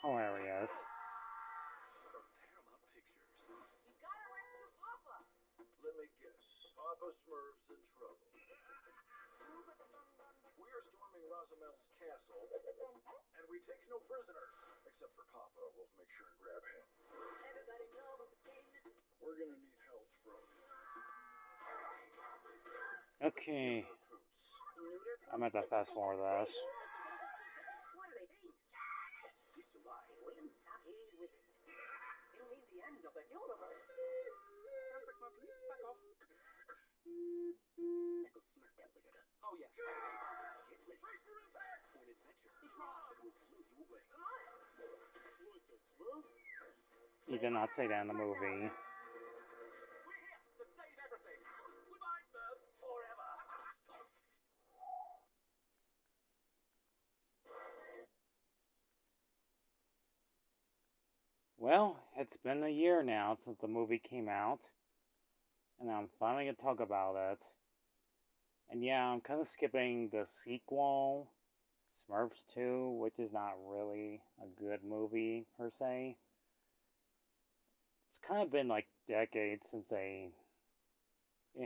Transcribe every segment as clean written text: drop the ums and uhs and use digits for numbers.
Hilarious. From Paramount Pictures. You gotta rescue Papa. Let me guess. Papa Smurf's in trouble. We are storming Rosamel's castle, and we take no prisoners. Except for Papa. We'll make sure and grab him. Everybody know what the game is. We're gonna need help from... Okay. I'm at the fast forward this. What do they think? He survived. We didn't stop his wizards. It'll mean the end of the universe. Sounds like Smurf. Can you back off? Let's go smack that wizard up. Oh, yeah. Get ready for an adventure that will blow you away. Come on. What the Smurf? He did not say that in the movie. We're here to save everything. Goodbye, Smurfs. Forever. Well, it's been a year now since the movie came out, and I'm finally going to talk about it. And yeah, I'm kind of skipping the sequel, Smurfs 2, which is not really a good movie per se. It's kind of been like decades since they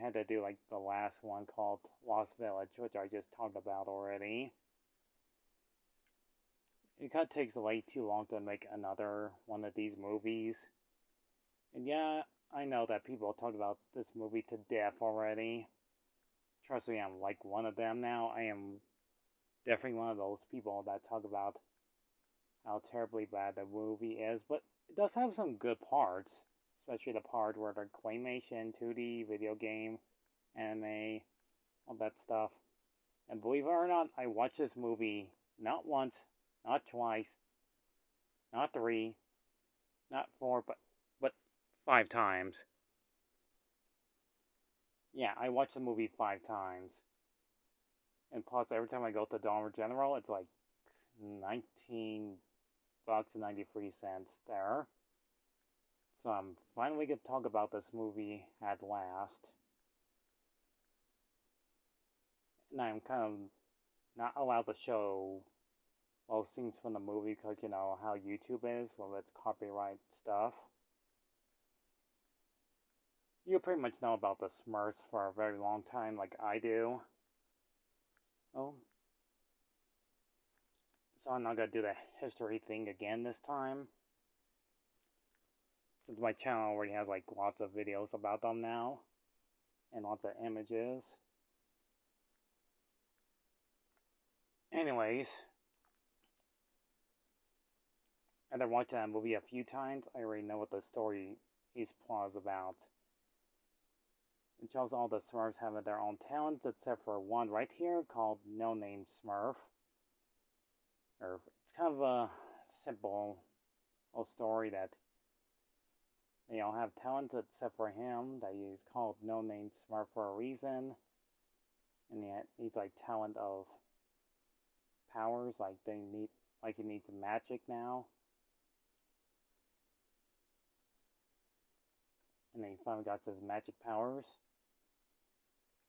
had to do like the last one called Lost Village, which I just talked about already. It kind of takes way too long to make another one of these movies. And yeah, I know that people talk about this movie to death already. Trust me, I'm like one of them now. I am definitely one of those people that talk about how terribly bad the movie is. But it does have some good parts. Especially the part where the claymation, 2D, video game, anime, all that stuff. And believe it or not, I watched this movie not once, not twice, not 3, not 4, but 5 times. Yeah, I watched the movie 5 times. And plus, every time I go to Dollar General, it's like $19.93 there. So I'm finally going to talk about this movie at last. And I'm kind of not allowed to show most scenes from the movie because you know how YouTube is with its copyright stuff. You pretty much know about the Smurfs for a very long time like I do. Oh. So I'm not going to do the history thing again this time. Since my channel already has like lots of videos about them now. And lots of images. Anyways. After watching that movie a few times, I already know what the story is plot is about. It shows all the Smurfs having their own talents, except for one right here called No Name Smurf. It's kind of a simple little story that they all have talents except for him, that he's called No Name Smurf for a reason. And yet he's like talent of powers, like he needs magic now. And then he finally got his magic powers.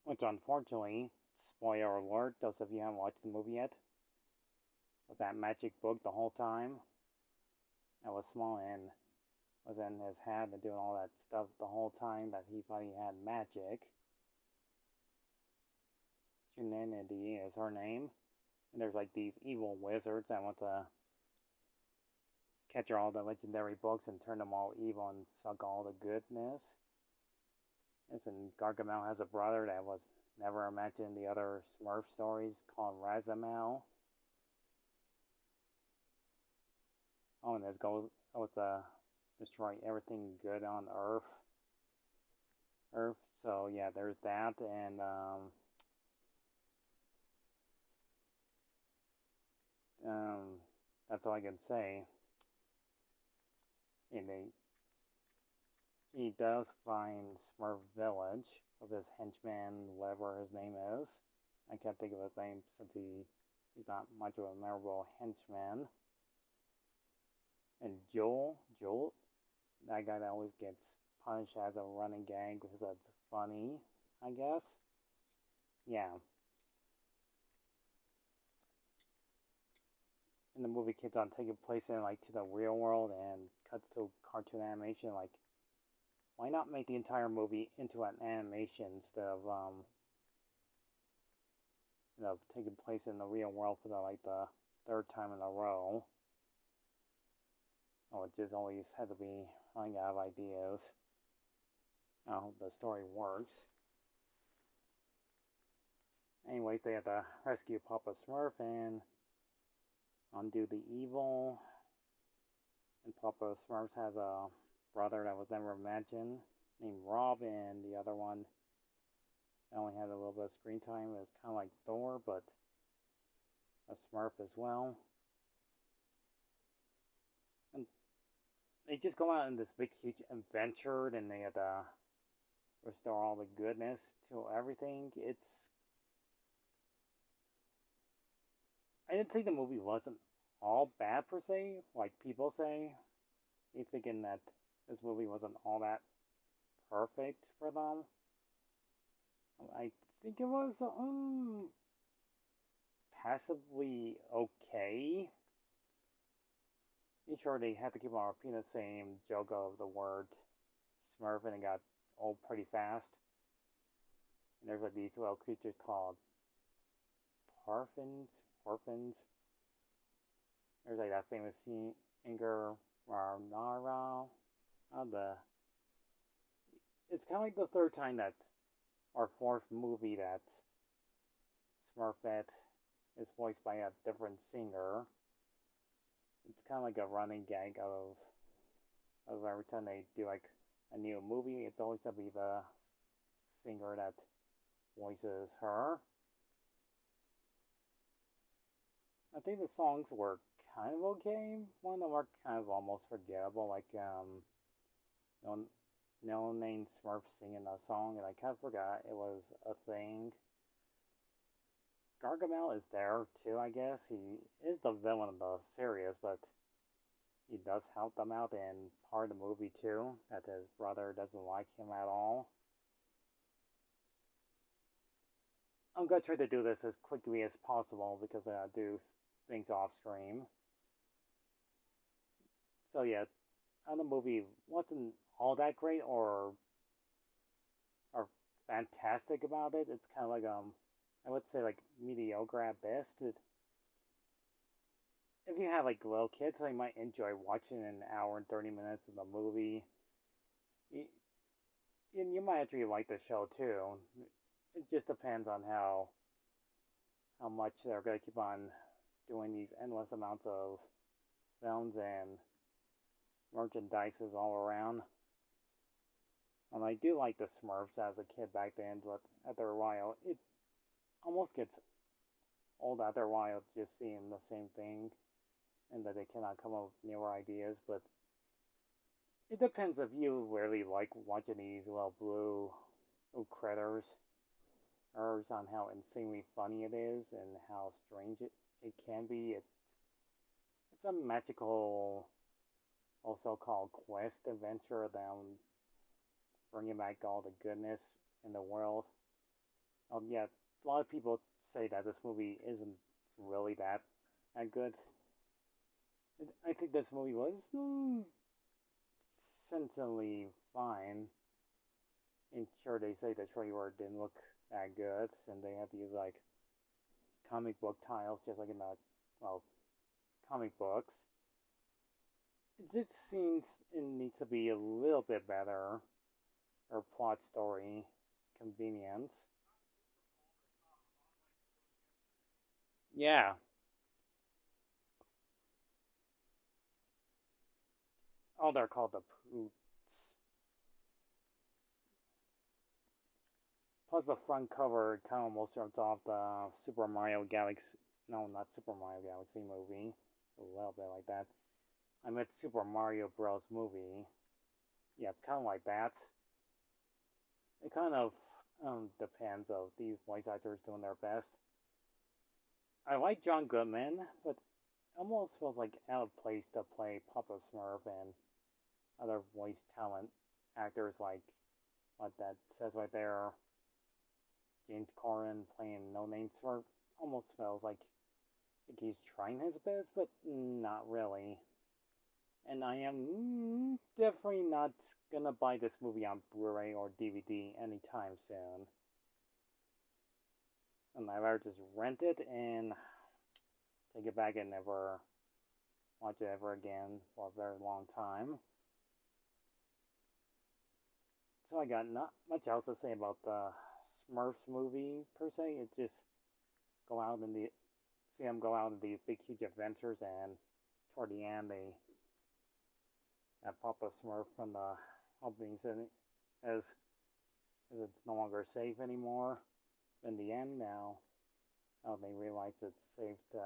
Which unfortunately, spoiler alert, those of you who haven't watched the movie yet, was that magic book the whole time. That was small and was in his head and doing all that stuff the whole time that he thought he had magic. Trinity is her name. And there's like these evil wizards that want to capture all the legendary books and turn them all evil and suck all the goodness. Listen, Gargamel has a brother that was never mentioned in the other Smurf stories called Razamel. Oh, and his goal was to destroy everything good on Earth. So yeah, there's that, and that's all I can say. And he does find Smurf Village with his henchman, whatever his name is. I can't think of his name since he's not much of a memorable henchman. And Joel, that guy that always gets punished as a running gag because that's funny, I guess. Yeah. and the movie keeps on taking place in like to the real world and cuts to cartoon animation. Like, why not make the entire movie into an animation instead of taking place in the real world for the third time in a row? Oh, it just always had to be running out of ideas. How the story works. Anyways, they have to rescue Papa Smurf and undo the evil. And Papa Smurf has a brother that was never mentioned named Rob, and the other one only had a little bit of screen time. It was kind of like Thor, but a Smurf as well. And they just go out in this big, huge adventure, and they had to restore all the goodness to everything. I didn't think the movie wasn't all bad per se, like people say. You're thinking that this movie wasn't all that perfect for them. I think it was passably okay. Sure, they had to keep on repeating the same joke of the word Smurf, and it got old pretty fast. And there's like these little creatures called Porfins. There's like that famous scene, Inger Marnara. It's kind of like the third time that, or fourth movie that Smurfette is voiced by a different singer. It's kind of like a running gag of every time they do like a new movie, it's always to be the singer that voices her. I think the songs were kind of okay. One of them were kind of almost forgettable, like no name Smurfs singing a song, and I kind of forgot it was a thing. Gargamel is there too, I guess. He is the villain of the series, but he does help them out in part of the movie too, that his brother doesn't like him at all. I'm gonna try to do this as quickly as possible because I do things off stream. So yeah, the movie wasn't all that great or fantastic about it. It's kind of like I would say like mediocre at best. If you have like little kids, they might enjoy watching an hour and 30 minutes of the movie. You might actually like the show too. It just depends on how much they're gonna keep on doing these endless amounts of films and merchandises all around. And I do like the Smurfs as a kid back then, but after a while, it almost gets old after a while just seeing the same thing, and that they cannot come up with newer ideas. But it depends if you really like watching these little blue critters, or on how insanely funny it is and how strange it can be. It's a magical, also called quest adventure, them bringing back all the goodness in the world. Yeah, a lot of people say that this movie isn't really that good. I think this movie was sensibly fine. And sure, they say the trailer didn't look that good, and they have to use like comic book tiles, just like in the comic books. It just seems it needs to be a little bit better, or plot story convenience. Yeah. Oh, they're called the Poots. Plus, the front cover kind of almost rips off the Super Mario Galaxy. No, not Super Mario Galaxy movie. A little bit like that. I meant Super Mario Bros. Movie. Yeah, it's kind of like that. It kind of depends of these voice actors doing their best. I like John Goodman, but it almost feels like out of place to play Papa Smurf and other voice talent actors like what that says right there. James Corden playing No Name Smurf almost feels like think he's trying his best, but not really. And I am definitely not gonna buy this movie on Blu-ray or DVD anytime soon. And I'd rather just rent it and take it back and never watch it ever again for a very long time. So I got not much else to say about the Smurfs movie per se. It just go out and see them go out in these big huge adventures, and toward the end they pop a Smurf from the opening scene as it's no longer safe anymore. In the end, now they realize it's safe to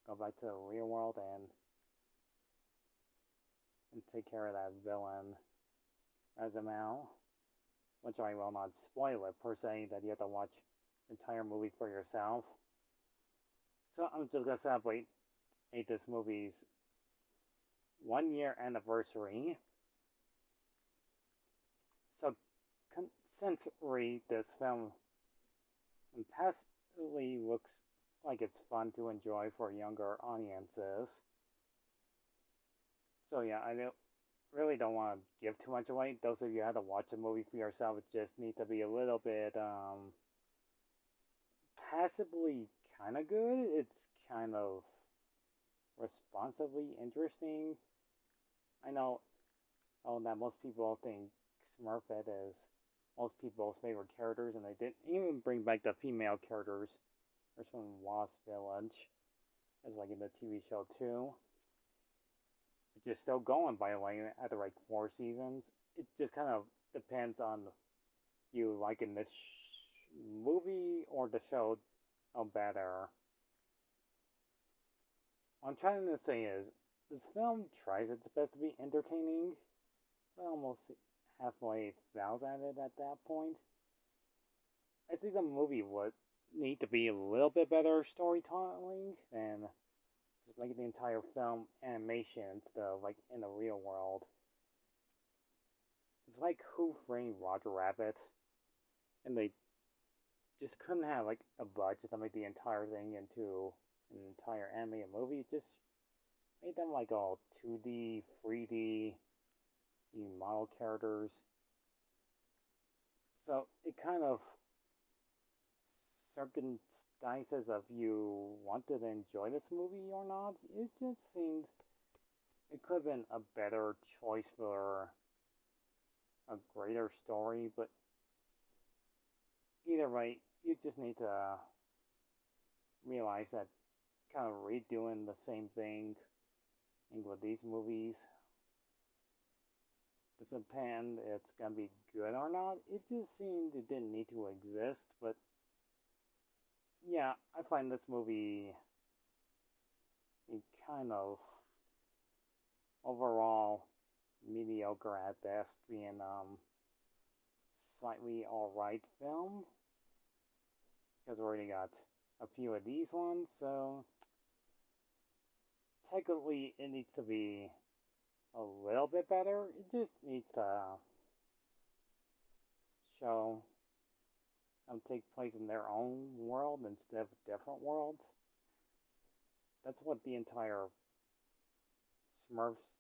go back to the real world and take care of that villain Razamal, which I will not spoil it per se, that you have to watch the entire movie for yourself. So I'm just gonna celebrate this movie's 1 year anniversary. So since this film passively looks like it's fun to enjoy for younger audiences. So yeah, really don't want to give too much away. Those of you who have to watch the movie for yourself, it just need to be a little bit passively kind of good. It's kind of responsibly interesting. I know that most people think Smurfette is most people's favorite characters, and they didn't even bring back the female characters. There's from Lost Village, as like in the TV show too. Which is still going, by the way, after like 4 seasons. It just kind of depends on you liking this movie or the show better. What I'm trying to say is, this film tries its best to be entertaining, but almost halfway fails at it at that point. I think the movie would need to be a little bit better storytelling than just making the entire film animation instead of like in the real world. It's like Who Framed Roger Rabbit, and they just couldn't have like a budget to make the entire thing into an entire animated movie. It just made them like all 2D, 3D model characters. So it kind of circumstances if you wanted to enjoy this movie or not. It just seemed it could have been a better choice for a greater story, but either way, you just need to realize that kind of redoing the same thing with these movies doesn't depend it's gonna be good or not. It just seemed it didn't need to exist, but yeah, I find this movie kind of overall mediocre at best, being slightly alright film, because we already got a few of these ones, so technically it needs to be a little bit better. It just needs to show take place in their own world instead of different worlds. That's what the entire Smurfs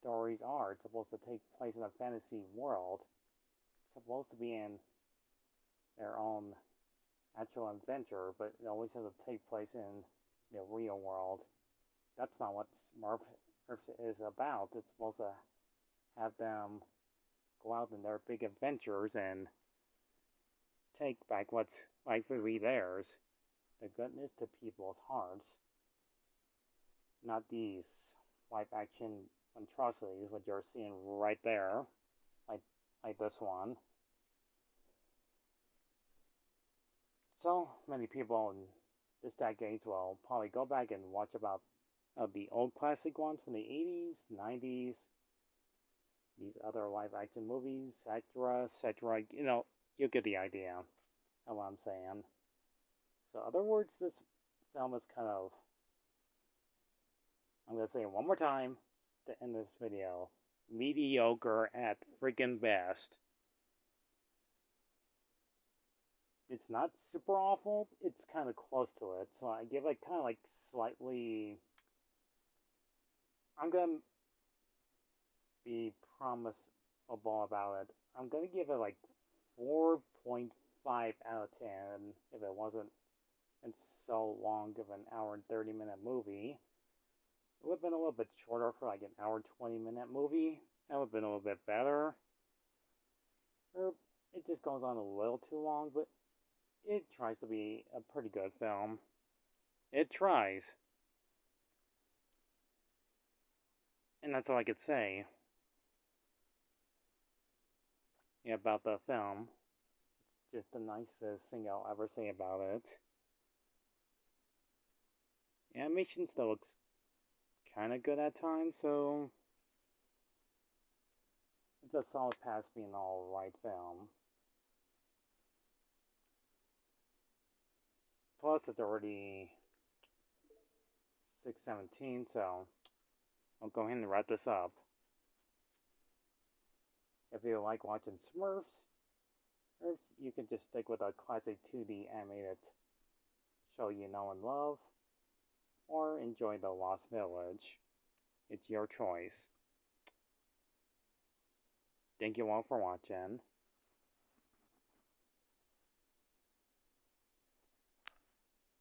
stories are. It's supposed to take place in a fantasy world. It's supposed to be in their own actual adventure, but it always has to take place in the real world. That's not what Smurfs is about. It's supposed to have them go out in their big adventures and take back what's rightfully theirs, the goodness to people's hearts, not these live action monstrosities which you're seeing right there, like this one. So many people in this decade will probably go back and watch about the old classic ones from the 80s, 90s, these other live action movies, etc. You know, you get the idea of what I'm saying. So, in other words, this film is kind of, I'm going to say it one more time to end this video, mediocre at freaking best. It's not super awful. It's kind of close to it. So I give it kind of like slightly. I'm gonna be promisable about it. I'm gonna give it like 4.5 out of 10 if it wasn't in so long of an hour and 30-minute movie. It would have been a little bit shorter for like an hour 20-minute movie. That would have been a little bit better. Or it just goes on a little too long, but it tries to be a pretty good film. It tries. And that's all I could say about the film. It's just the nicest thing I'll ever say about it. Animation still looks kind of good at times, so it's a solid pass being an alright film. Plus, it's already 6:17, so I'll go ahead and wrap this up. If you like watching Smurfs, you can just stick with a classic 2D animated show you know and love, or enjoy The Lost Village. It's your choice. Thank you all for watching.